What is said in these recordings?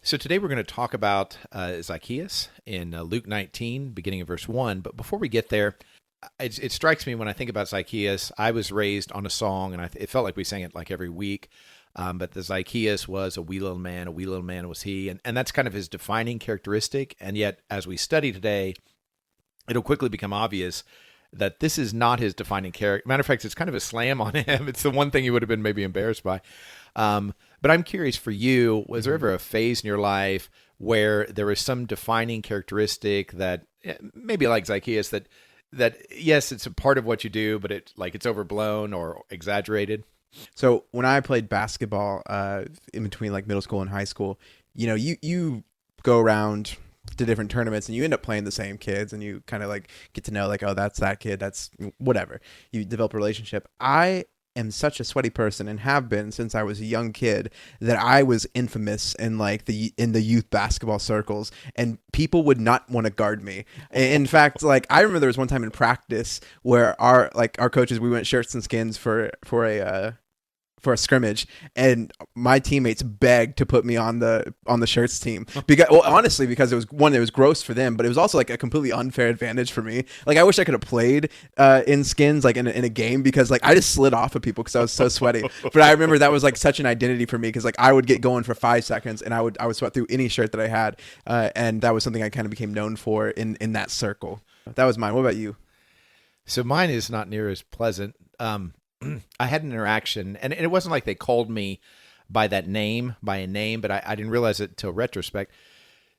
So today we're going to talk about Zacchaeus in Luke 19, beginning of verse 1. But before we get there, it strikes me when I think about Zacchaeus, I was raised on a song, and it felt like we sang it like every week. But the Zacchaeus was a wee little man was he. And that's kind of his defining characteristic. And yet, as we study today, it'll quickly become obvious that this is not his defining character. Matter of fact, it's kind of a slam on him. It's the one thing he would have been maybe embarrassed by. But I'm curious for you, was there ever a phase in your life where there was some defining characteristic that maybe like Zacchaeus that yes, it's a part of what you do, but it's overblown or exaggerated? So when I played basketball in between like middle school and high school, you go around to different tournaments and you end up playing the same kids and you kind of like get to know like, oh, that's that kid, that's whatever. You develop a relationship. I am such a sweaty person and have been since I was a young kid that I was infamous in in the youth basketball circles, and people would not want to guard me. In fact, like I remember there was one time in practice where our coaches, we went shirts and skins for a scrimmage, and my teammates begged to put me on the shirts team because it was gross for them, but it was also like a completely unfair advantage for me. Like I wish I could have played in skins like in a game, because like I just slid off of people because I was so sweaty. But I remember that was like such an identity for me, because like I would get going for 5 seconds and I would sweat through any shirt that I had, and that was something I kind of became known for in that circle. That was mine. What about you? So mine is not near as pleasant. I had an interaction, and it wasn't like they called me by a name, but I didn't realize it till retrospect.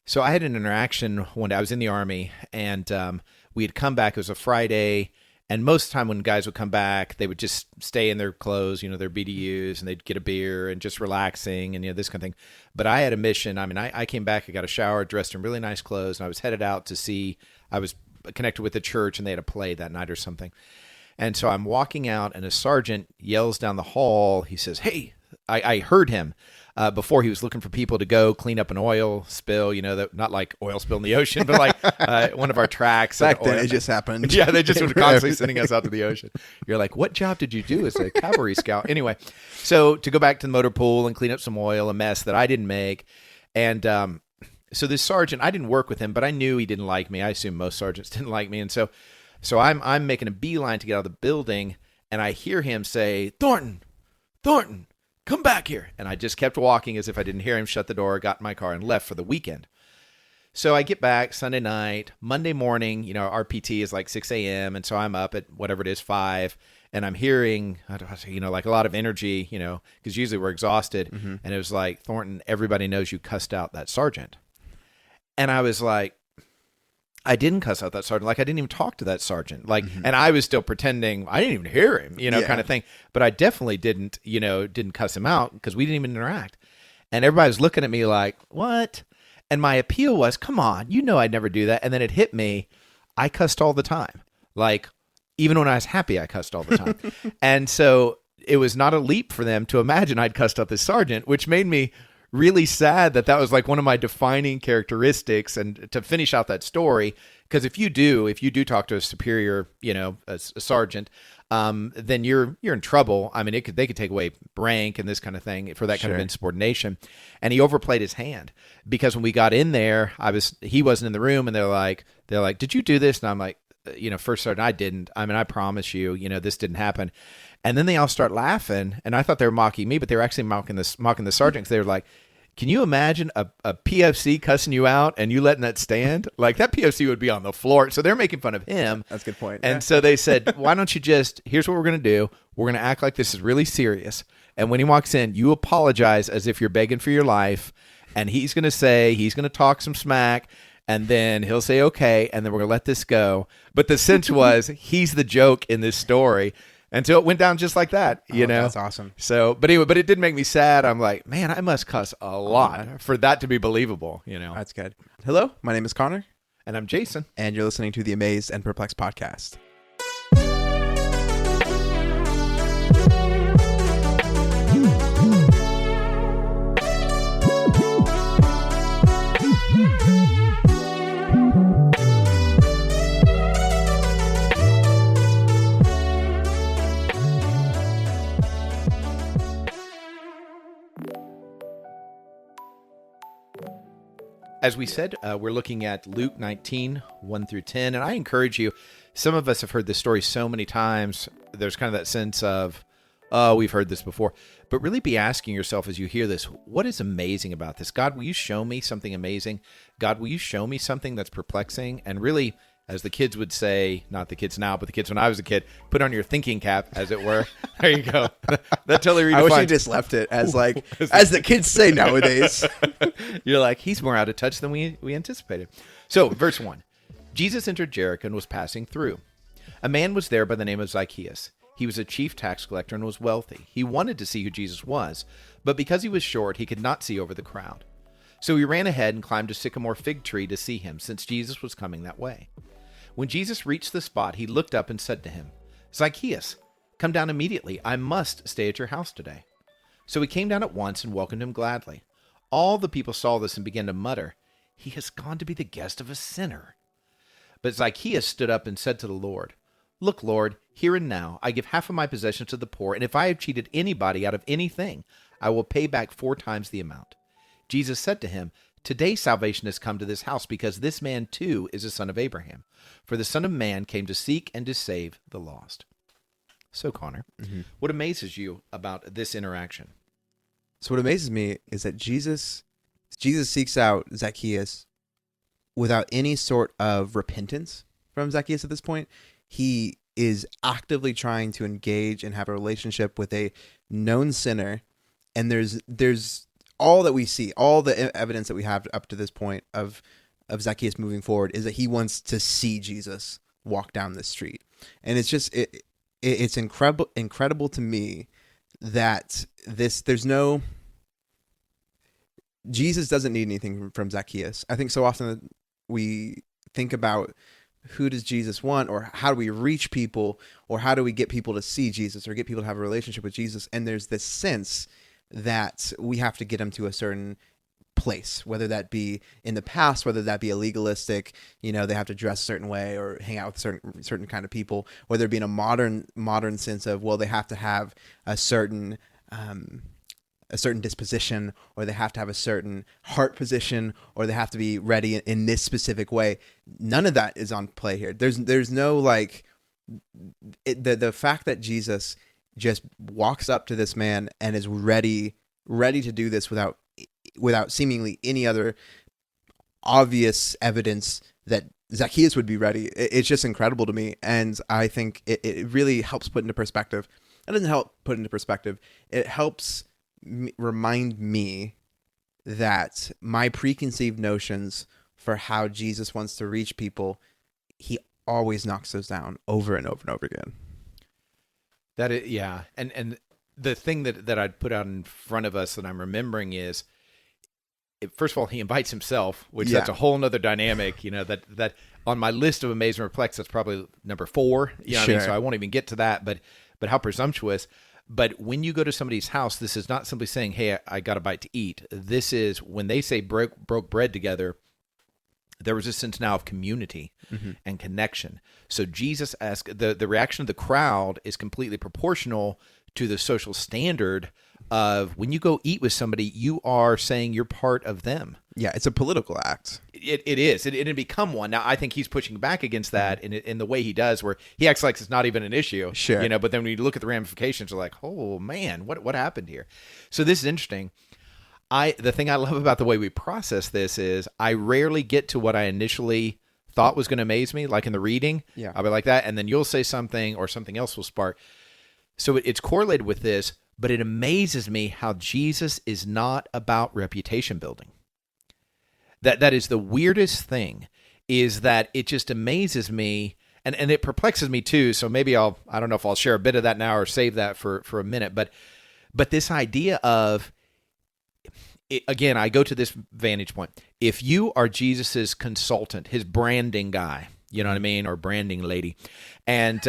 So I had an interaction one day. I was in the Army, and we had come back. It was a Friday, and most of the time when guys would come back, they would just stay in their clothes, their BDUs, and they'd get a beer and just relaxing and this kind of thing. But I had a mission. I mean, I came back, I got a shower, dressed in really nice clothes, and I was headed out to see. I was connected with the church, and they had a play that night or something. And so I'm walking out, and a sergeant yells down the hall. He says, "Hey," I heard him before. He was looking for people to go clean up an oil spill, not like oil spill in the ocean, but like one of our tracks. Back then, it just happened. Yeah, they just were constantly sending us out to the ocean. You're like, what job did you do as a cavalry scout? Anyway, so to go back to the motor pool and clean up some oil, a mess that I didn't make. And so this sergeant, I didn't work with him, but I knew he didn't like me. I assume most sergeants didn't like me. And so I'm making a beeline to get out of the building, and I hear him say, Thornton, come back here. And I just kept walking as if I didn't hear him, shut the door, got in my car, and left for the weekend. So I get back Sunday night. Monday morning, our PT is like 6 a.m., and so I'm up at whatever it is, 5, and I'm hearing, like a lot of energy, because usually we're exhausted. Mm-hmm. And it was like, Thornton, everybody knows you cussed out that sergeant. And I was like, I didn't cuss out that sergeant. Like, I didn't even talk to that sergeant. Like, mm-hmm. And I was still pretending I didn't even hear him, kind of thing. But I definitely didn't cuss him out because we didn't even interact. And everybody was looking at me like, what? And my appeal was, come on, I'd never do that. And then it hit me. I cussed all the time. Like, even when I was happy, I cussed all the time. And so it was not a leap for them to imagine I'd cussed out this sergeant, which made me really sad that was like one of my defining characteristics. And to finish out that story, because if you do talk to a superior, a sergeant, then you're in trouble. I mean, they could take away rank and this kind of thing for that kind of insubordination. And he overplayed his hand, because when we got in there, he wasn't in the room, and they're like, did you do this? And I'm like, first sergeant, I didn't. I mean, I promise you, this didn't happen. And then they all start laughing, and I thought they were mocking me, but they were actually mocking the sergeant, because they were like, can you imagine a PFC cussing you out and you letting that stand? Like, that PFC would be on the floor. So they're making fun of him. That's a good point. And so they said, why don't you here's what we're going to do. We're going to act like this is really serious. And when he walks in, you apologize as if you're begging for your life. And he's going to talk some smack. And then he'll say, okay. And then we're going to let this go. But the sense was, he's the joke in this story. And so it went down just like that, That's awesome. So, but anyway, it did make me sad. I'm like, man, I must cuss a lot for that to be believable, That's good. Hello, my name is Connor. And I'm Jason. And you're listening to the Amazed and Perplexed podcast. As we said, we're looking at Luke 19, 1 through 10. And I encourage you, some of us have heard this story so many times. There's kind of that sense of, oh, we've heard this before. But really be asking yourself as you hear this, what is amazing about this? God, will you show me something amazing? God, will you show me something that's perplexing? And really, as the kids would say, not the kids now, but the kids when I was a kid, put on your thinking cap, as it were. There you go. That totally redefines. I wish you just left it as like, as the kids say nowadays. You're like, he's more out of touch than we anticipated. So, verse 1. Jesus entered Jericho and was passing through. A man was there by the name of Zacchaeus. He was a chief tax collector and was wealthy. He wanted to see who Jesus was, but because he was short, he could not see over the crowd. So he ran ahead and climbed a sycamore fig tree to see him, since Jesus was coming that way. When Jesus reached the spot, he looked up and said to him, Zacchaeus, come down immediately. I must stay at your house today. So he came down at once and welcomed him gladly. All the people saw this and began to mutter, he has gone to be the guest of a sinner. But Zacchaeus stood up and said to the Lord, Look, Lord, here and now I give half of my possessions to the poor, and if I have cheated anybody out of anything, I will pay back 4 times the amount. Jesus said to him, Today salvation has come to this house, because this man too is a son of Abraham. For the Son of Man came to seek and to save the lost. So, Connor, what amazes you about this interaction? So what amazes me is that Jesus seeks out Zacchaeus without any sort of repentance from Zacchaeus at this point. He is actively trying to engage and have a relationship with a known sinner, and there's all that we see, all the evidence that we have up to this point of Zacchaeus moving forward is that he wants to see Jesus walk down the street. And it's just it's incredible to me that Jesus doesn't need anything from Zacchaeus. I think so often we think about who does Jesus want, or how do we reach people, or how do we get people to see Jesus or get people to have a relationship with Jesus? And there's this sense that we have to get them to a certain place, whether that be in the past, whether that be a legalistic, they have to dress a certain way or hang out with certain kind of people, whether it be in a modern sense of, well, they have to have a certain disposition, or they have to have a certain heart position, or they have to be ready in this specific way. None of that is on play here. There's no the fact that Jesus just walks up to this man and is ready to do this without seemingly any other obvious evidence that Zacchaeus would be ready. It's just incredible to me, and I think it really helps put into perspective. It doesn't help put into perspective. It helps remind me that my preconceived notions for how Jesus wants to reach people, he always knocks those down over and over and over again. That is, yeah. And the thing that I'd put out in front of us that I'm remembering is, first of all, he invites himself, which that's a whole nother dynamic, that on my list of Amazed and Perplexed, that's probably number 4. You know what I mean? So I won't even get to that, but how presumptuous. But when you go to somebody's house, this is not simply saying, hey, I got a bite to eat. This is when they say broke bread together, there was a sense now of community and connection. So Jesus asked, the reaction of the crowd is completely proportional to the social standard of when you go eat with somebody, you are saying you're part of them. Yeah, it's a political act. It is. It had become one. Now, I think he's pushing back against that in the way he does, where he acts like it's not even an issue. Sure. But then when you look at the ramifications, you're like, oh, man, what happened here? So this is interesting. The thing I love about the way we process this is I rarely get to what I initially thought was going to amaze me, like in the reading. Yeah. I'll be like that, and then you'll say something or something else will spark. So it's correlated with this, but it amazes me how Jesus is not about reputation building. That is the weirdest thing, is that it just amazes me, and it perplexes me too, so maybe I don't know if I'll share a bit of that now or save that for a minute, but this idea of, again, I go to this vantage point. If you are Jesus's consultant, his branding guy, you know what I mean, or branding lady, and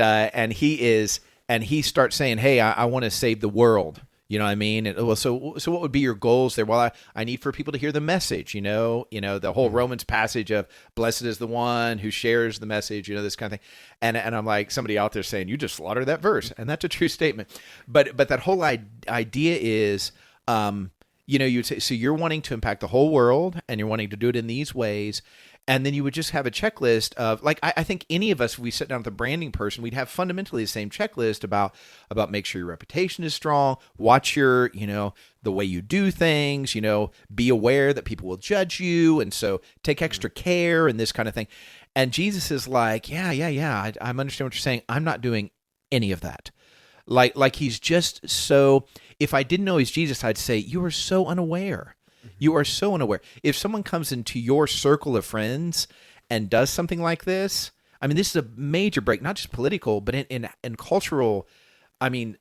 he starts saying, hey, I want to save the world. You know what I mean? And, well, so what would be your goals there? Well, I need for people to hear the message, the whole Romans passage of blessed is the one who shares the message, this kind of thing. And I'm like, somebody out there saying, you just slaughtered that verse. And that's a true statement. But that whole idea is, you'd say, so you're wanting to impact the whole world and you're wanting to do it in these ways. And then you would just have a checklist of, like, I think any of us, if we sit down with a branding person, we'd have fundamentally the same checklist about make sure your reputation is strong, watch your, the way you do things, be aware that people will judge you. And so take extra care and this kind of thing. And Jesus is like, yeah, I understand what you're saying. I'm not doing any of that. Like he's just so, if I didn't know he's Jesus, I'd say, you are so unaware. You are so unaware. If someone comes into your circle of friends and does something like this, I mean, this is a major break, not just political, but in cultural,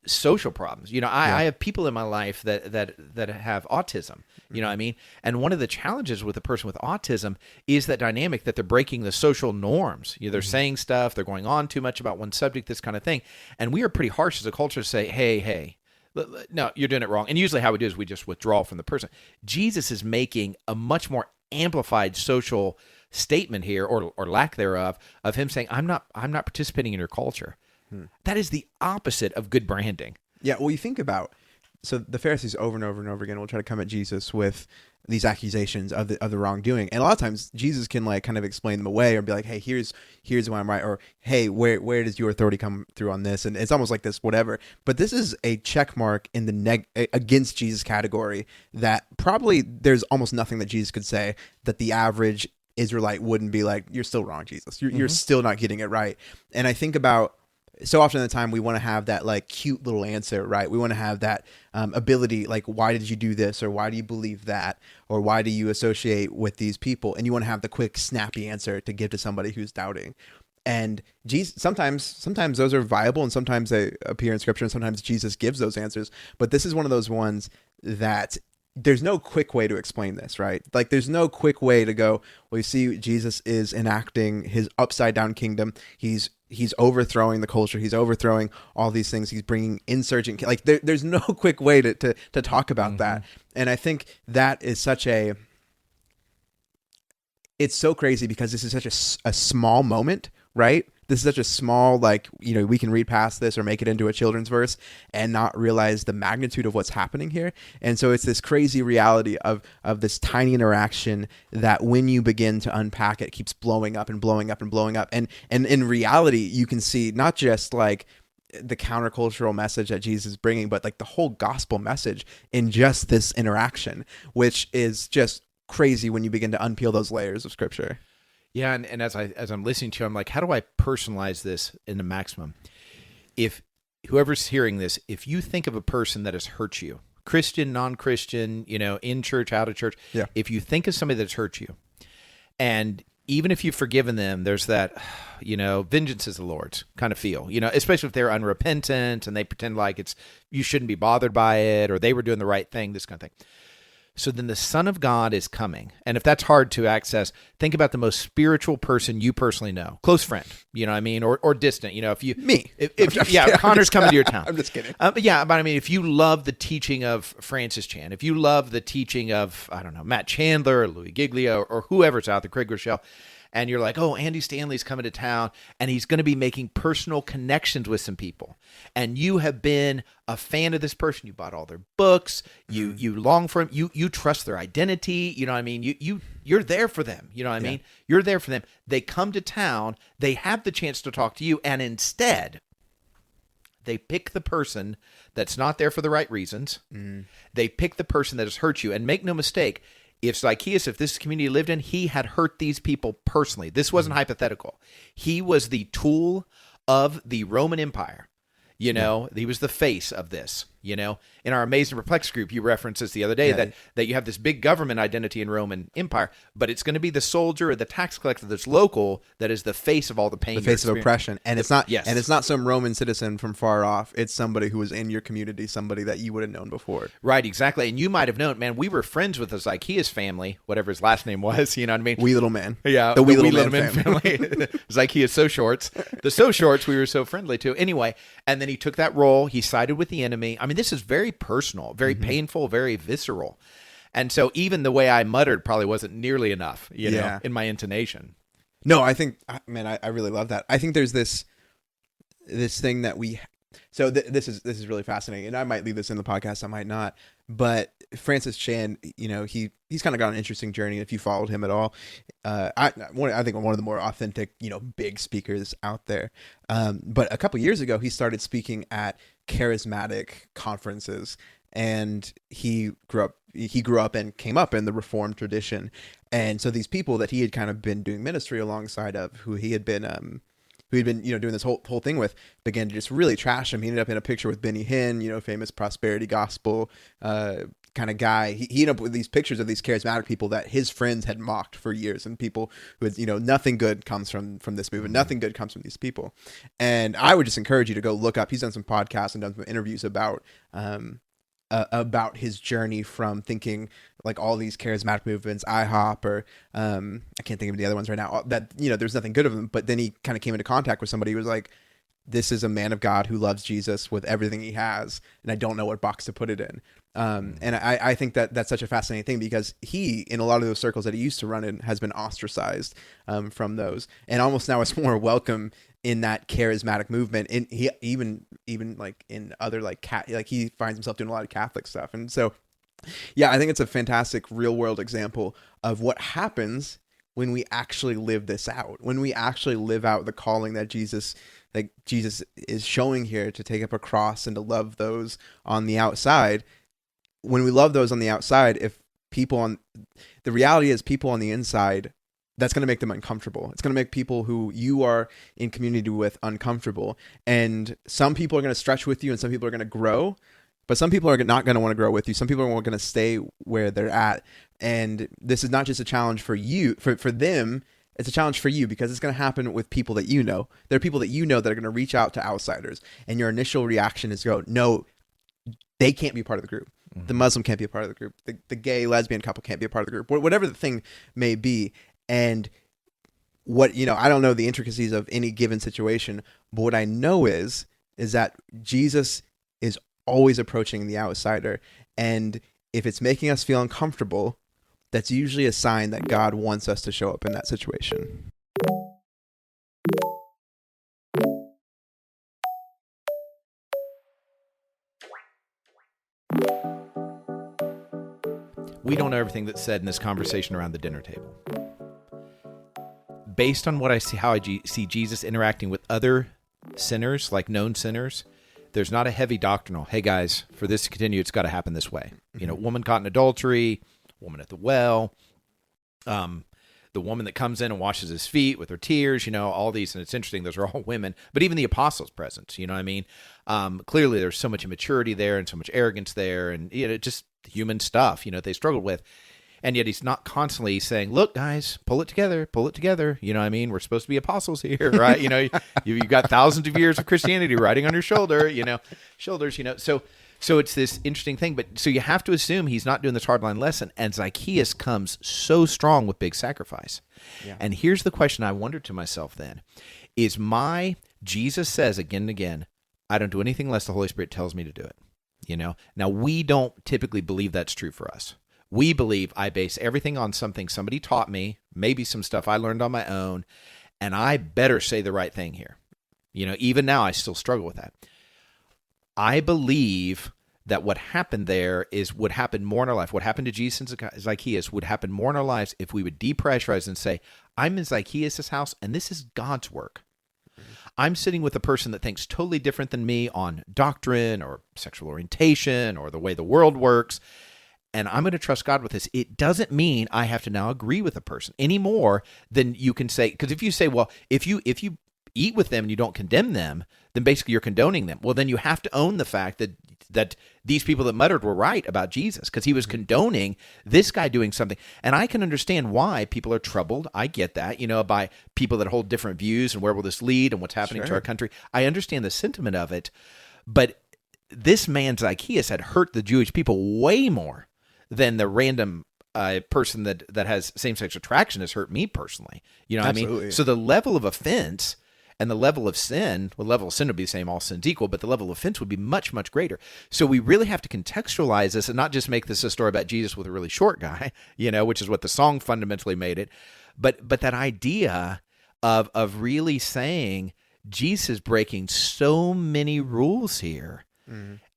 social problems. I have people in my life that have autism, you know what I mean? And one of the challenges with a person with autism is that dynamic that they're breaking the social norms. They're saying stuff, they're going on too much about one subject, this kind of thing. And we are pretty harsh as a culture to say, hey, no, you're doing it wrong. And usually how we do is we just withdraw from the person. Jesus is making a much more amplified social statement here, or lack thereof, of him saying, I'm not participating in your culture. That is the opposite of good branding. Yeah, well, you think about, so the Pharisees over and over and over again will try to come at Jesus with these accusations of the wrongdoing, and a lot of times Jesus can like kind of explain them away or be like, hey, here's why I'm right, or hey, where does your authority come through on this? And it's almost like this whatever. But this is a check mark in the against Jesus category that probably there's almost nothing that Jesus could say that the average Israelite wouldn't be like, you're still wrong, Jesus. You're still not getting it right. And I think about, so often in the time we want to have that like cute little answer, right? We want to have that ability, like, why did you do this? Or why do you believe that? Or why do you associate with these people? And you want to have the quick, snappy answer to give to somebody who's doubting. And Jesus, sometimes those are viable, and sometimes they appear in Scripture, and sometimes Jesus gives those answers. But this is one of those ones that there's no quick way to explain this, right? Like, there's no quick way to go, well, you see, Jesus is enacting his upside down kingdom. He's overthrowing the culture. He's overthrowing all these things. He's bringing insurgent, like there's no quick way to talk about that. And I think that is it's so crazy because this is such a small moment, right? This is such a small, like, we can read past this or make it into a children's verse and not realize the magnitude of what's happening here. And so it's this crazy reality of this tiny interaction that when you begin to unpack it, keeps blowing up and blowing up and blowing up. And in reality, you can see not just like the countercultural message that Jesus is bringing, but like the whole gospel message in just this interaction, which is just crazy when you begin to unpeel those layers of Scripture. Yeah, and as I'm listening to you, I'm like, how do I personalize this in the maximum? If whoever's hearing this, if you think of a person that has hurt you, Christian, non-Christian, in church, out of church, if you think of somebody that's hurt you, and even if you've forgiven them, there's that, vengeance is the Lord's kind of feel, especially if they're unrepentant and they pretend like you shouldn't be bothered by it, or they were doing the right thing, this kind of thing. So then the Son of God is coming. And if that's hard to access, think about the most spiritual person you personally know. Close friend, you know what I mean? Or distant, Me. If Connor's coming to your town. I'm just kidding. But if you love the teaching of Francis Chan, if you love the teaching of, I don't know, Matt Chandler or Louis Giglio or whoever's out there, Craig Rochelle, and you're like, oh, Andy Stanley's coming to town, and he's going to be making personal connections with some people. And you have been a fan of this person. You bought all their books. You long for him. You trust their identity. You know what I mean? You're there for them. You know what I mean? You're there for them. They come to town. They have the chance to talk to you, and instead, they pick the person that's not there for the right reasons. They pick the person that has hurt you. And make no mistake, if Zacchaeus, if this community lived in, he had hurt these people personally. This wasn't hypothetical. He was the tool of the Roman Empire. He was the face of this. In our Amazed and Perplexed group, you referenced this the other day, that you have this big government identity in Roman Empire, but it's going to be the soldier or the tax collector that's local that is the face of all the pain. The face of oppression. And it's not some Roman citizen from far off. It's somebody who was in your community, somebody that you would have known before. Right, exactly. And you might have known, man, we were friends with the Zacchaeus family, whatever his last name was, you know what I mean? Wee Little Man. Yeah, the Wee Little Man family. Zacchaeus So Shorts. The So Shorts we were so friendly to. Anyway, and then he took that role. He sided with the enemy. I mean, this is very personal, very painful, very visceral. And so even the way I muttered probably wasn't nearly enough, in my intonation. No, I think, man, I really love that. I think there's this thing that we So this is really fascinating, and I might leave this in the podcast, I might not. But Francis Chan, he's kind of got an interesting journey. If you followed him at all, I think one of the more authentic, big speakers out there. But a couple years ago, he started speaking at charismatic conferences, and he grew up and came up in the Reformed tradition, and so these people that he had kind of been doing ministry alongside of, who he had been doing this whole thing with, began to just really trash him. He ended up in a picture with Benny Hinn, famous prosperity gospel kind of guy. He ended up with these pictures of these charismatic people that his friends had mocked for years, and people who had, nothing good comes from this movement. Nothing good comes from these people. And I would just encourage you to go look up. He's done some podcasts and done some interviews about his journey from thinking like all these charismatic movements, IHOP, or I can't think of the other ones right now, that, there's nothing good of them. But then he kind of came into contact with somebody who was like, this is a man of God who loves Jesus with everything he has, and I don't know what box to put it in. And I think that that's such a fascinating thing, because he, in a lot of those circles that he used to run in, has been ostracized from those, and almost now is more welcome in that charismatic movement. And he even like in other like he finds himself doing a lot of Catholic stuff. And so, yeah, I think it's a fantastic real world example of what happens when we actually live this out, when we actually live out the calling that Jesus is showing here, to take up a cross and to love those on the outside. When we love those on the outside, the reality is people on the inside, that's going to make them uncomfortable. It's going to make people who you are in community with uncomfortable. And some people are going to stretch with you, and some people are going to grow, but some people are not going to want to grow with you. Some people are going to stay where they're at. And this is not just a challenge for you, for them. It's a challenge for you, because it's going to happen with people that you know. There are people that you know that are going to reach out to outsiders, and your initial reaction is to go, no, they can't be part of the group. Mm-hmm. The Muslim can't be a part of the group. The gay, lesbian couple can't be a part of the group. Whatever the thing may be. And I don't know the intricacies of any given situation, but what I know is that Jesus is always approaching the outsider. And if it's making us feel uncomfortable, that's usually a sign that God wants us to show up in that situation. We don't know everything that's said in this conversation around the dinner table. Based on what I see, how I see Jesus interacting with other sinners, like known sinners, there's not a heavy doctrinal, hey guys, for this to continue, it's got to happen this way. Woman caught in adultery, woman at the well, the woman that comes in and washes his feet with her tears, all these. And it's interesting, those are all women, but even the apostles present, you know what I mean? Clearly there's so much immaturity there and so much arrogance there, and just human stuff, they struggled with. And yet he's not constantly saying, look, guys, pull it together. You know what I mean? We're supposed to be apostles here, right? You've got thousands of years of Christianity riding on your shoulders. So it's this interesting thing. But so you have to assume he's not doing this hardline lesson. And Zacchaeus comes so strong with big sacrifice. Yeah. And here's the question I wondered to myself then. Jesus says again and again, I don't do anything unless the Holy Spirit tells me to do it. Now we don't typically believe that's true for us. We believe I base everything on something somebody taught me, maybe some stuff I learned on my own, and I better say the right thing here. Even now I still struggle with that. I believe that what happened there would happen more in our life. What happened to Jesus and Zacchaeus would happen more in our lives if we would depressurize and say, I'm in Zacchaeus' house, and this is God's work. I'm sitting with a person that thinks totally different than me on doctrine or sexual orientation or the way the world works. And I'm going to trust God with this. It doesn't mean I have to now agree with a person any more than you can say. Because if you say, well, if you eat with them and you don't condemn them, then basically you're condoning them. Well, then you have to own the fact that these people that muttered were right about Jesus, because he was condoning this guy doing something. And I can understand why people are troubled. I get that, by people that hold different views and where will this lead and what's happening to our country. I understand the sentiment of it. But this man, Zacchaeus, had hurt the Jewish people way more than the random person that has same-sex attraction has hurt me personally. You know what I mean? So the level of offense and the level of sin, well, the level of sin would be the same, all sin's equal, but the level of offense would be much, much greater. So we really have to contextualize this and not just make this a story about Jesus with a really short guy, which is what the song fundamentally made it. But that idea of really saying, Jesus is breaking so many rules here,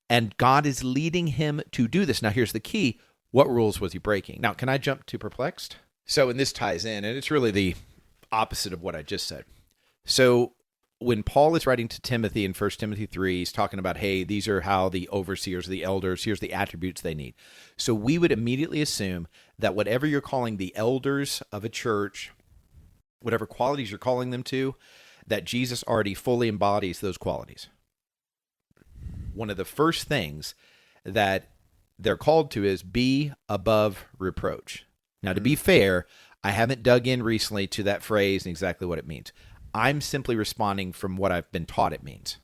and God is leading him to do this. Now, here's the key. What rules was he breaking? Now, can I jump to perplexed? So, and this ties in, and it's really the opposite of what I just said. So, when Paul is writing to Timothy in 1 Timothy 3, he's talking about, hey, these are how the overseers, the elders, here's the attributes they need. So we would immediately assume that whatever you're calling the elders of a church, whatever qualities you're calling them to, that Jesus already fully embodies those qualities. One of the first things that they're called to is be above reproach. Now, to be fair, I haven't dug in recently to that phrase and exactly what it means. I'm simply responding from what I've been taught it means.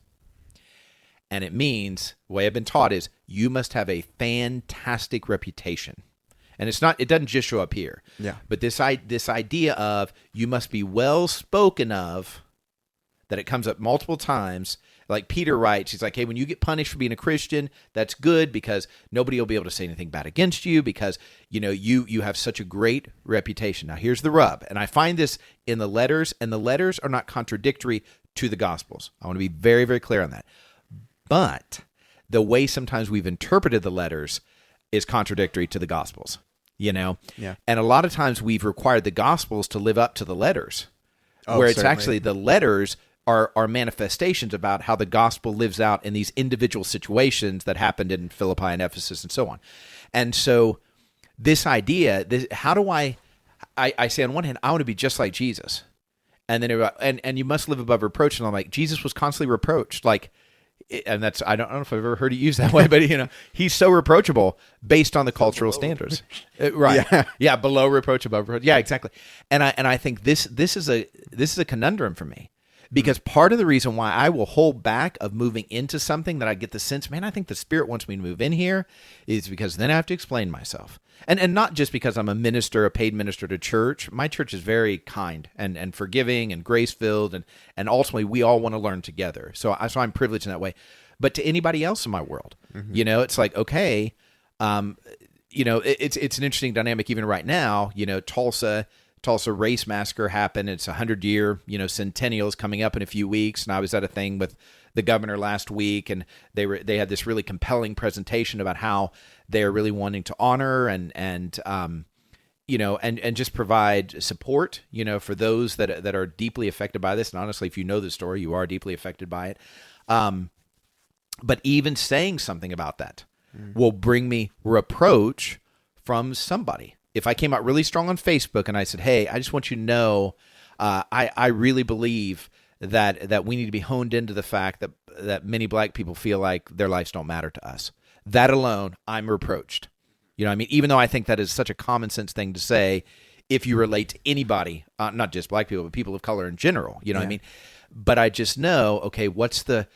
And it means, the way I've been taught is, you must have a fantastic reputation. And it doesn't just show up here. Yeah. But this idea of you must be well spoken of, that it comes up multiple times. Like Peter writes, he's like, hey, when you get punished for being a Christian, that's good because nobody will be able to say anything bad against you because, you have such a great reputation. Now, here's the rub. And I find this in the letters, and the letters are not contradictory to the Gospels. I want to be very, very clear on that. But the way sometimes we've interpreted the letters is contradictory to the Gospels, Yeah. And a lot of times we've required the Gospels to live up to the letters, where it's certainly. actually the letters are manifestations about how the gospel lives out in these individual situations that happened in Philippi and Ephesus and so on. And so this idea, how do I say on one hand, I want to be just like Jesus. And then and you must live above reproach. And I'm like, Jesus was constantly reproached. And that's, I don't know if I've ever heard it used that way, but he's so reproachable based on the cultural standards. Right. Yeah. Below reproach, above reproach. Yeah, exactly. And I think this is a conundrum for me. Because part of the reason why I will hold back of moving into something that I get the sense, man, I think the Spirit wants me to move in here, is because then I have to explain myself. And not just because I'm a minister, a paid minister to church. My church is very kind and forgiving and grace-filled, and ultimately we all want to learn together. So I'm privileged in that way. But to anybody else in my world, it's like, okay, it's an interesting dynamic even right now. Tulsa race massacre happened. It's 100-year, centennials coming up in a few weeks. And I was at a thing with the governor last week, and they had this really compelling presentation about how they are really wanting to honor and just provide support, for those that are deeply affected by this. And honestly, if you know the story, you are deeply affected by it. But even saying something about that will bring me reproach from somebody. If I came out really strong on Facebook and I said, hey, I just want you to know, I really believe that we need to be honed into the fact that many black people feel like their lives don't matter to us. That alone, I'm reproached. Even though I think that is such a common sense thing to say if you relate to anybody, not just black people, but people of color in general, what I mean? But I just know, okay, what's the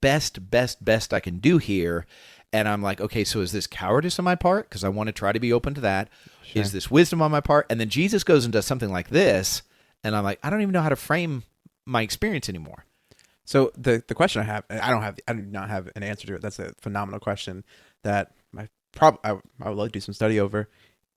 best I can do here? And I'm like, okay, so is this cowardice on my part? Because I want to try to be open to that. Sure. Is this wisdom on my part? And then Jesus goes and does something like this, and I'm like, I don't even know how to frame my experience anymore. So the question I have, I do not have an answer to it. That's a phenomenal question that I would like to do some study over.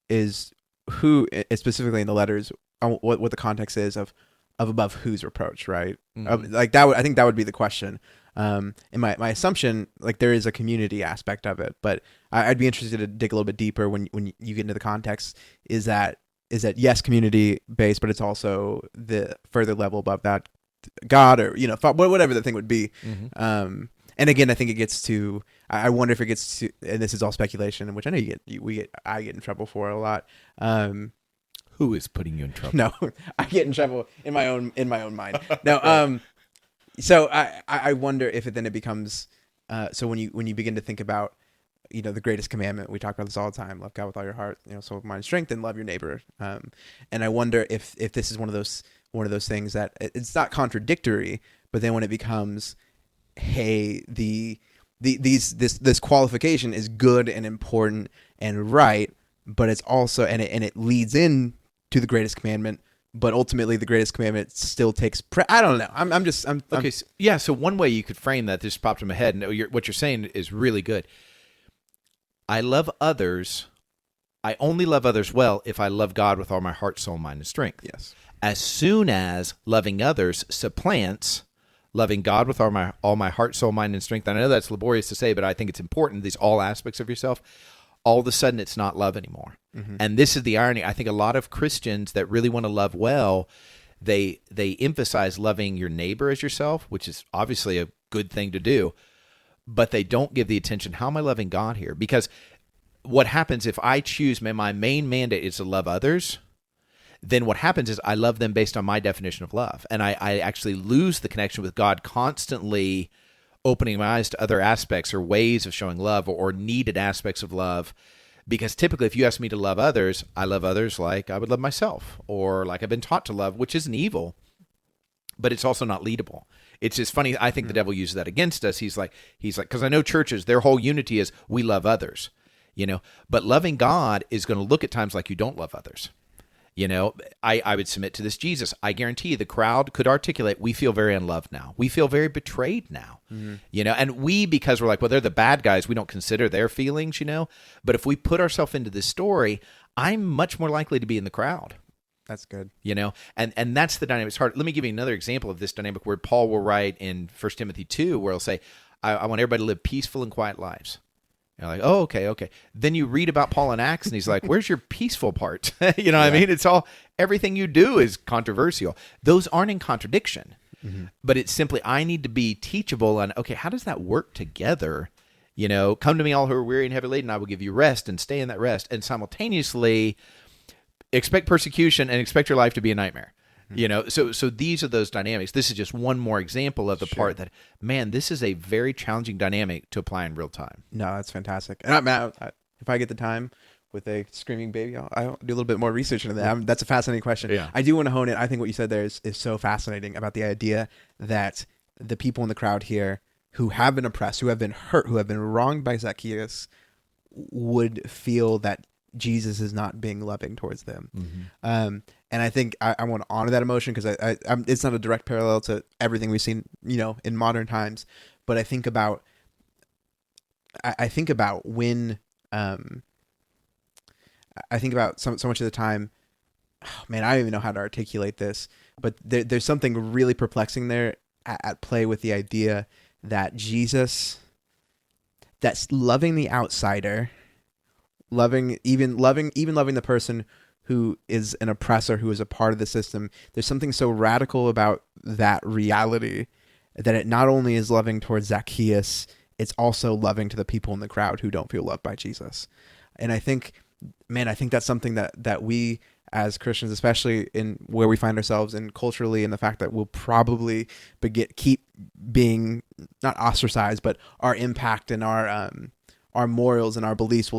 Is who specifically in the letters, what the context is of above whose reproach, right? Like that I think that would be the question. And my assumption, like there is a community aspect of it, but I'd be interested to dig a little bit deeper when you get into the context. Is that yes, community based, but it's also the further level above that, God or whatever the thing would be. And again, I think it gets to. I wonder if it gets to, and this is all speculation, which I know I get in trouble for a lot. Who is putting you in trouble? No, I get in trouble in my own mind. No, so I wonder if it becomes so when you begin to think about the greatest commandment, we talk about this all the time: love God with all your heart, soul, mind, strength, and love your neighbor. And I wonder if this is one of those things that it's not contradictory, but then when it becomes, hey, this qualification is good and important and right, but it's also and it leads in to the greatest commandment. But ultimately, the greatest commandment still takes. I don't know. I'm okay. So one way you could frame that, this popped in my head, and what you're saying is really good. I love others. I only love others well if I love God with all my heart, soul, mind, and strength. Yes. As soon as loving others supplants loving God with all my heart, soul, mind, and strength. And I know that's laborious to say, but I think it's important, these all aspects of yourself. All of a sudden, it's not love anymore. Mm-hmm. And this is the irony. I think a lot of Christians that really want to love well, they emphasize loving your neighbor as yourself, which is obviously a good thing to do, but they don't give the attention, how am I loving God here? Because what happens if I choose, my main mandate is to love others, then what happens is I love them based on my definition of love. And I actually lose the connection with God, constantly opening my eyes to other aspects or ways of showing love or needed aspects of love. Because typically if you ask me to love others, I love others like I would love myself or like I've been taught to love, which isn't evil, but it's also not leadable. It's just funny. I think the devil uses that against us. He's like, because I know churches, their whole unity is we love others, but loving God is going to look at times like you don't love others. I would submit to this Jesus. I guarantee you the crowd could articulate, we feel very unloved now. We feel very betrayed now, and because we're like, well, they're the bad guys. We don't consider their feelings, but if we put ourselves into this story, I'm much more likely to be in the crowd. That's good. And that's the dynamic. It's hard. Let me give you another example of this dynamic where Paul will write in 1 Timothy 2, where he'll say, I want everybody to live peaceful and quiet lives. You're like, oh, okay. Then you read about Paul in Acts, and he's like, where's your peaceful part? What I mean? It's everything you do is controversial. Those aren't in contradiction, but it's simply, I need to be teachable on, okay, how does that work together? Come to me all who are weary and heavy laden, I will give you rest, and stay in that rest. And simultaneously expect persecution and expect your life to be a nightmare. So these are those dynamics. This is just one more example of the part that, man, this is a very challenging dynamic to apply in real time. No, that's fantastic. And if I get the time with a screaming baby, I'll do a little bit more research into that. That's a fascinating question. Yeah. I do want to hone in. I think what you said there is so fascinating about the idea that the people in the crowd here who have been oppressed, who have been hurt, who have been wronged by Zacchaeus would feel that Jesus is not being loving towards them. And I think I want to honor that emotion because it's not a direct parallel to everything we've seen, in modern times. But I think about when I think about so much of the time, I don't even know how to articulate this, but there's something really perplexing there at play with the idea that Jesus, that's loving the outsider, loving the person who is an oppressor, who is a part of the system. There's something so radical about that reality that it not only is loving towards Zacchaeus, it's also loving to the people in the crowd who don't feel loved by Jesus. And I think that's something that we as Christians, especially in where we find ourselves and culturally, and the fact that we'll probably keep being not ostracized, but our impact and our morals and our beliefs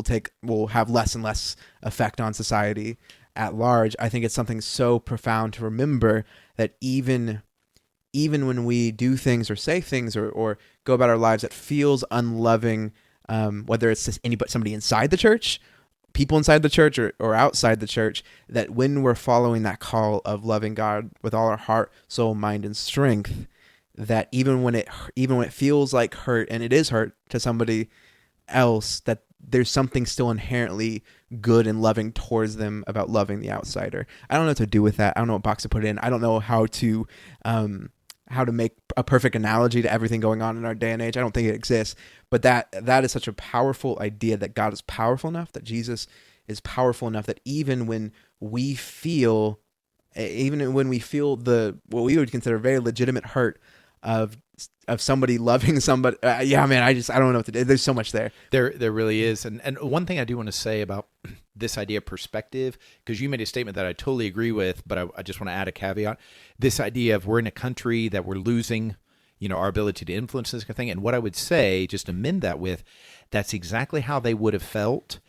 will have less and less effect on society at large. I think it's something so profound to remember that even when we do things or say things or go about our lives that feels unloving, whether it's just somebody inside the church, people inside the church or outside the church, that when we're following that call of loving God with all our heart, soul, mind, and strength, that even when it feels like hurt, and it is hurt to somebody else, that there's something still inherently good and loving towards them about loving the outsider. I don't know what to do with that. I don't know what box to put in. I don't know how to make a perfect analogy to everything going on in our day and age. I don't think it exists, but that is such a powerful idea, that God is powerful enough, that Jesus is powerful enough, that even when we feel the what we would consider very legitimate hurt of somebody loving somebody, I don't know what to do. There's so much there. There really is. And one thing I do want to say about this idea of perspective, because you made a statement that I totally agree with, but I just want to add a caveat. This idea of we're in a country that we're losing, our ability to influence this kind of thing. And what I would say, just amend that with, that's exactly how they would have felt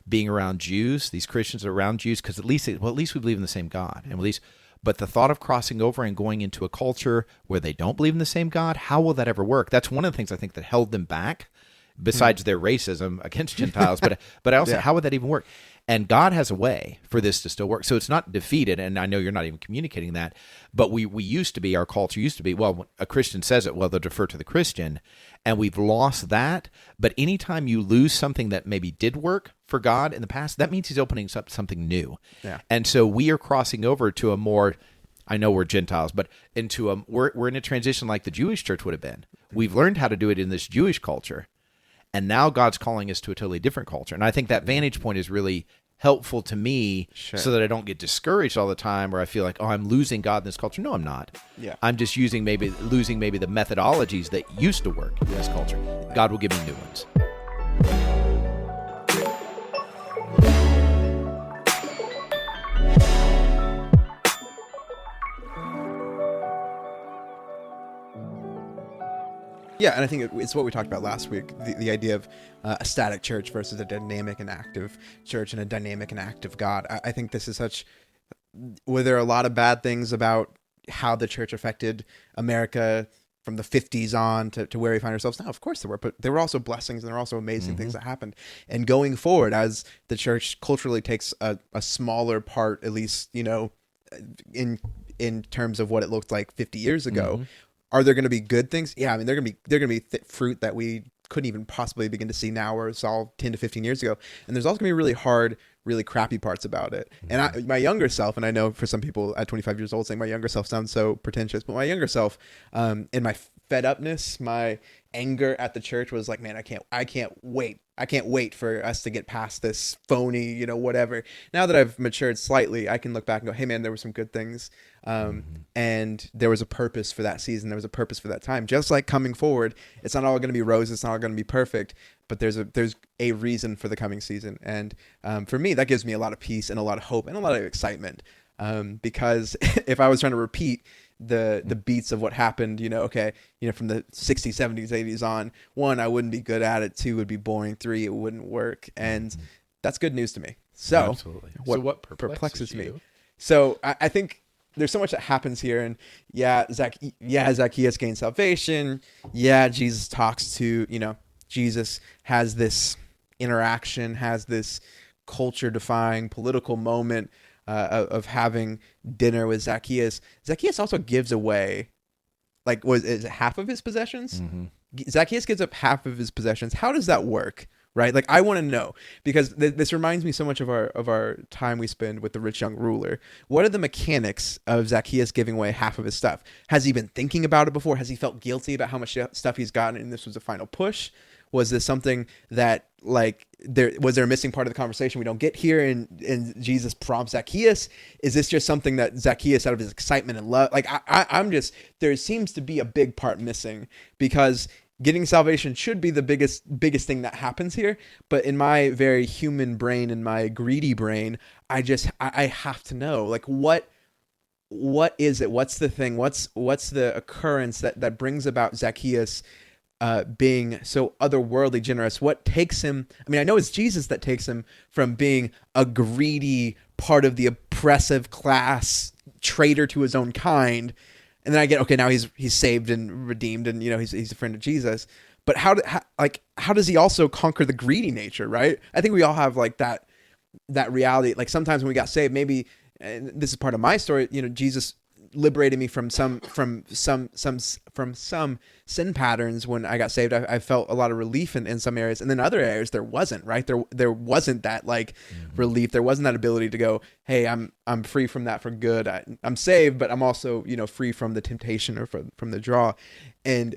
being around Jews. These Christians are around Jews because at least we believe in the same God, and but the thought of crossing over and going into a culture where they don't believe in the same God, how will that ever work? That's one of the things I think that held them back, besides their racism against Gentiles. But I also, how would that even work? And God has a way for this to still work. So it's not defeated, and I know you're not even communicating that, but we used to be, our culture used to be, well, when a Christian says it, well, they'll defer to the Christian, and we've lost that. But anytime you lose something that maybe did work for God in the past, that means he's opening up something new. Yeah. And so we are crossing over to a more I know we're Gentiles, but into we're in a transition like the Jewish church would have been. We've learned how to do it in this Jewish culture, and now God's calling us to a totally different culture. And I think that vantage point is really helpful to me, so that I don't get discouraged all the time, or I feel like, oh, I'm losing God in this culture. No, I'm not. Yeah. I'm just losing maybe the methodologies that used to work in this culture. God will give me new ones. Yeah, and I think it's what we talked about last week, the idea of a static church versus a dynamic and active church and a dynamic and active God. I think this is were there a lot of bad things about how the church affected America from the 50s on to where we find ourselves now? Of course there were, but there were also blessings and there were also amazing things that happened. And going forward, as the church culturally takes a smaller part, at least, in terms of what it looked like 50 years ago, are there going to be good things? Yeah, I mean, they're going to be fruit that we couldn't even possibly begin to see now, or saw 10 to 15 years ago. And there's also going to be really hard, really crappy parts about it. And my younger self, and I know for some people at 25 years old saying my younger self sounds so pretentious, but my younger self, in my fed upness, my anger at the church was like, man, I can't wait for us to get past this phony, whatever. Now that I've matured slightly, I can look back and go, hey man, there were some good things. And there was a purpose for that season. There was a purpose for that time. Just like coming forward, it's not all going to be roses. It's not all going to be perfect, but there's a reason for the coming season. And for me, that gives me a lot of peace and a lot of hope and a lot of excitement. Because if I was trying to repeat the beats of what happened, from the 60s, 70s, 80s on, 1, I wouldn't be good at it. 2, would be boring. 3, it wouldn't work. And that's good news to me. So absolutely. What perplexes me? So I think there's so much that happens here, and Zacchaeus gains salvation. Yeah, Jesus talks to, Jesus has this interaction, has this culture-defying political moment of having dinner with Zacchaeus. Zacchaeus also gives away, is it half of his possessions? Zacchaeus gives up half of his possessions. How does that work? Right? I want to know, because this reminds me so much of our time we spend with the rich young ruler. What are the mechanics of Zacchaeus giving away half of his stuff? Has he been thinking about it before? Has he felt guilty about how much stuff he's gotten and this was a final push? Was this something that was there a missing part of the conversation we don't get here and Jesus prompts Zacchaeus? Is this just something that Zacchaeus, out of his excitement and love, there seems to be a big part missing, because getting salvation should be the biggest thing that happens here. But in my very human brain, in my greedy brain, I have to know, what is it? What's the thing? What's the occurrence that brings about Zacchaeus being so otherworldly generous? What takes him? I mean, I know it's Jesus that takes him from being a greedy part of the oppressive class, traitor to his own kind. And then I get, okay, now he's saved and redeemed, and he's a friend of Jesus. But how does he also conquer the greedy nature, right? I think we all have that reality. Sometimes when we got saved, maybe, and this is part of my story, Jesus liberated me from some sin patterns. When I got saved, I felt a lot of relief in some areas, and then other areas there wasn't, right? There wasn't that relief. There wasn't that ability to go, hey, I'm free from that for good. I'm saved, but I'm also, free from the temptation or from the draw. And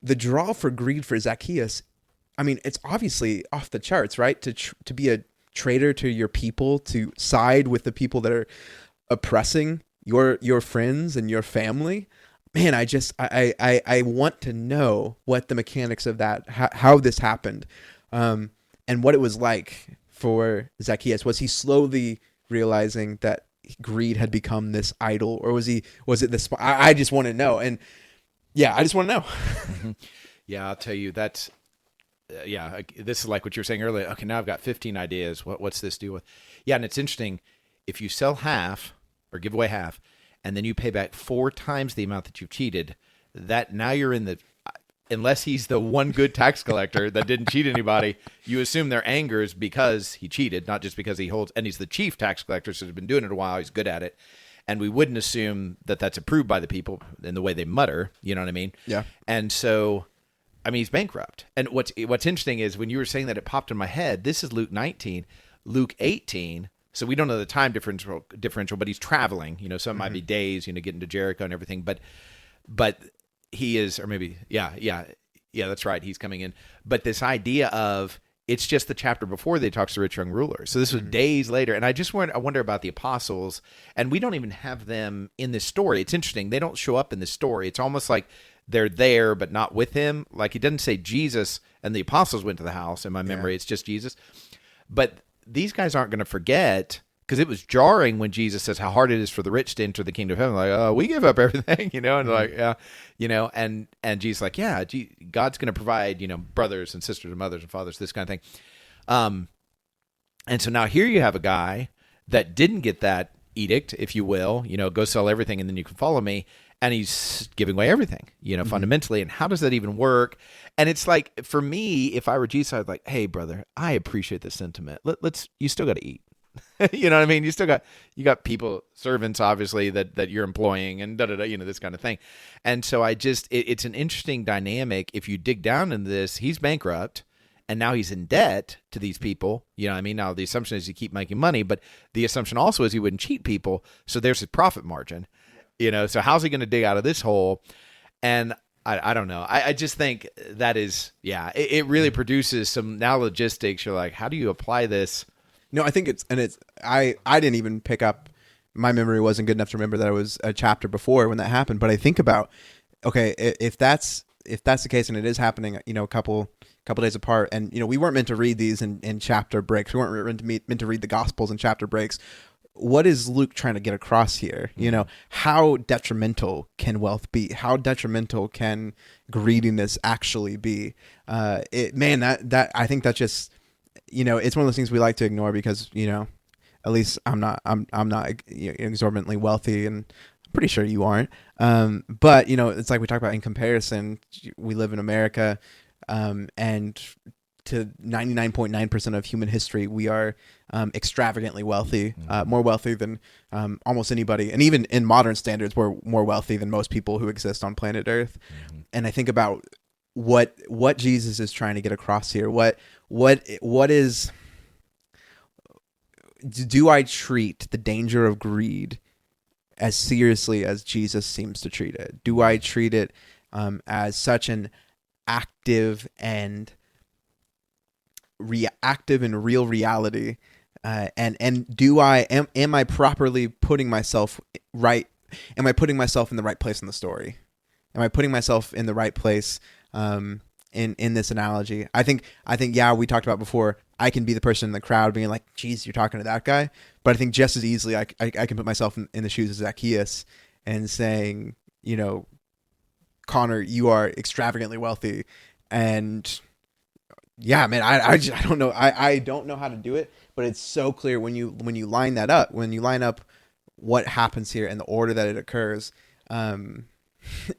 the draw for greed for Zacchaeus, I mean, it's obviously off the charts, right? To be a traitor to your people, to side with the people that are oppressing your friends and your family. Man, I want to know what the mechanics of that, how this happened, and what it was like for Zacchaeus. Was he slowly realizing that greed had become this idol, or was it this? I just want to know, and I just want to know. Yeah, I'll tell you that's. This is like what you were saying earlier. Okay, now I've got 15 ideas. What's this do with? Yeah, and it's interesting. If you sell half or give away half, and then you pay back 4 times the amount that you've cheated, that now you're in the, unless he's the one good tax collector that didn't cheat anybody, you assume their anger is because he cheated, not just because and he's the chief tax collector, so he's been doing it a while, he's good at it. And we wouldn't assume that that's approved by the people in the way they mutter, you know what I mean? Yeah. And so, I mean, he's bankrupt. And what's interesting is when you were saying that, it popped in my head, this is Luke 19, Luke 18 So we don't know the time differential, but he's traveling, so it might be days, getting to Jericho and everything, but he is, or maybe, yeah, that's right. He's coming in. But this idea of, it's just the chapter before they talks to rich young ruler. So this was days later. And I wonder about the apostles, and we don't even have them in this story. It's interesting. They don't show up in this story. It's almost like they're there, but not with him. Like, he doesn't say Jesus and the apostles went to the house. In my memory, It's just Jesus. But these guys aren't going to forget, because it was jarring when Jesus says how hard it is for the rich to enter the kingdom of heaven. Like, oh, we give up everything, and like, and Jesus like, yeah, God's going to provide, brothers and sisters and mothers and fathers, this kind of thing. And so now here you have a guy that didn't get that edict, if you will, go sell everything and then you can follow me. And he's giving away everything, fundamentally. And how does that even work? And it's like, for me, if I were Jesus, I'd like, hey, brother, I appreciate the sentiment. You still got to eat. You know what I mean? You got people, servants, obviously, that you're employing and this kind of thing. And so it's an interesting dynamic. If you dig down into this, he's bankrupt and now he's in debt to these people. You know what I mean? Now the assumption is you keep making money, but the assumption also is he wouldn't cheat people. So there's his profit margin, so how's he going to dig out of this hole? And I don't know. I just think that is, it really produces some now logistics. You're like, how do you apply this? No, I think I didn't even pick up, my memory wasn't good enough to remember that it was a chapter before when that happened. But I think about, okay, if that's the case and it is happening, a couple days apart, and, we weren't meant to read these in chapter breaks. We weren't meant to read the Gospels in chapter breaks. What is Luke trying to get across here? How detrimental can wealth be? How detrimental can greediness actually be? I think that just, it's one of those things we like to ignore because, at least I'm not exorbitantly wealthy, and I'm pretty sure you aren't. But it's like we talk about in comparison, we live in America, and to 99.9% of human history, we are extravagantly wealthy, more wealthy than almost anybody. And even in modern standards, we're more wealthy than most people who exist on planet Earth. Mm-hmm. And I think about what Jesus is trying to get across here. What is, do I treat the danger of greed as seriously as Jesus seems to treat it? Do I treat it as such an active and real reality? And do am I properly putting myself right? Am I putting myself in the right place in the story? Am I putting myself in the right place in this analogy? I think we talked about before, I can be the person in the crowd being like, geez, you're talking to that guy. But I think just as easily I can put myself in the shoes of Zacchaeus and saying, Connor, you are extravagantly wealthy. And yeah, man, I don't know. I don't know how to do it, but it's so clear when you line that up, when you line up what happens here and the order that it occurs.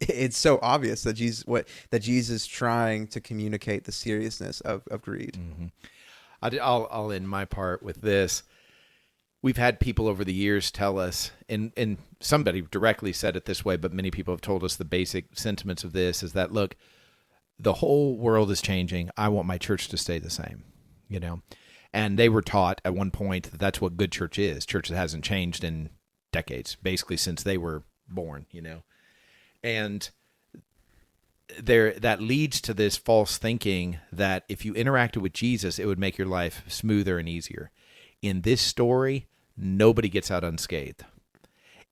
It's so obvious that Jesus is trying to communicate the seriousness of greed. Mm-hmm. I'll end my part with this. We've had people over the years tell us, and somebody directly said it this way, but many people have told us the basic sentiments of this is that, look, the whole world is changing. I want my church to stay the same, And they were taught at one point that that's what good church is. Church that hasn't changed in decades, basically since they were born, And that leads to this false thinking that if you interacted with Jesus, it would make your life smoother and easier. In this story, nobody gets out unscathed.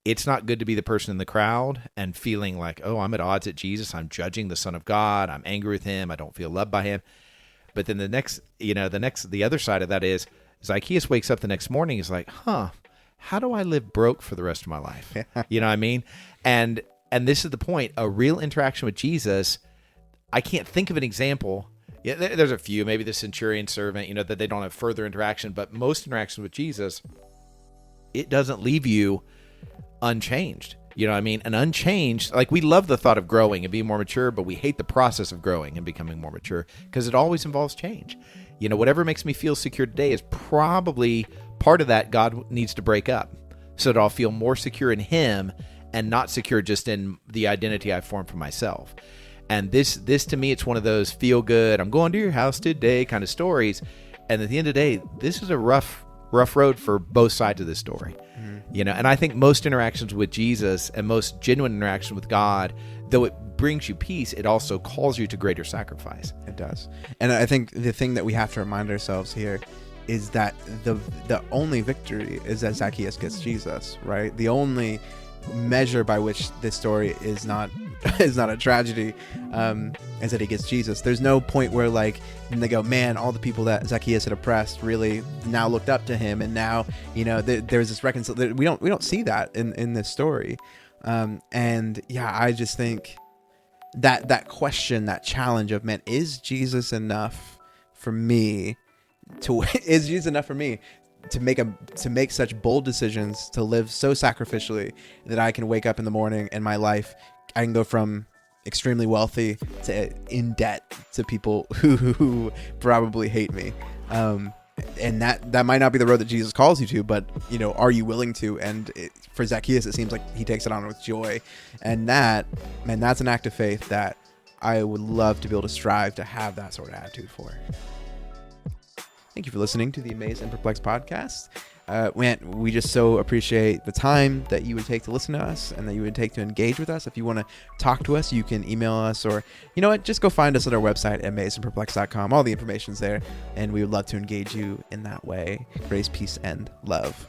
It's not good to be the person in the crowd and feeling like, oh, I'm at odds at Jesus. I'm judging the Son of God. I'm angry with him. I don't feel loved by him. But then the other side of that is Zacchaeus wakes up the next morning. He's like, how do I live broke for the rest of my life? You know what I mean? And this is the point, a real interaction with Jesus. I can't think of an example. Yeah, there's a few, maybe the centurion servant, that they don't have further interaction, but most interactions with Jesus, it doesn't leave you unchanged. You know what I mean? And unchanged, like we love the thought of growing and being more mature, but we hate the process of growing and becoming more mature because it always involves change. Whatever makes me feel secure today is probably part of that God needs to break up so that I'll feel more secure in him and not secure just in the identity I formed for myself. And this to me, it's one of those feel good, I'm going to your house today kind of stories. And at the end of the day, this is a rough rough road for both sides of this story. And I think most interactions with Jesus and most genuine interaction with God, though it brings you peace, it also calls you to greater sacrifice. It does. And I think the thing that we have to remind ourselves here is that the only victory is that Zacchaeus gets Jesus, right? The only measure by which this story is not a tragedy is that he gets Jesus. There's no point where they go, man, all the people that Zacchaeus had oppressed really now looked up to him, and now there's this reconciliation. We don't see that in this story. I just think that question, that challenge of, man, is Jesus enough for me to make such bold decisions, to live so sacrificially that I can wake up in the morning and my life, I can go from extremely wealthy to in debt to people who probably hate me. And that might not be the road that Jesus calls you to, but are you willing to? And for Zacchaeus, it seems like he takes it on with joy. And that's an act of faith that I would love to be able to strive to have that sort of attitude for. Thank you for listening to the Amazed and Perplexed podcast. We just so appreciate the time that you would take to listen to us and that you would take to engage with us. If you want to talk to us, you can email us, or just go find us at our website, amazedandperplexed.com. All the information's there, and we would love to engage you in that way. Grace, peace, and love.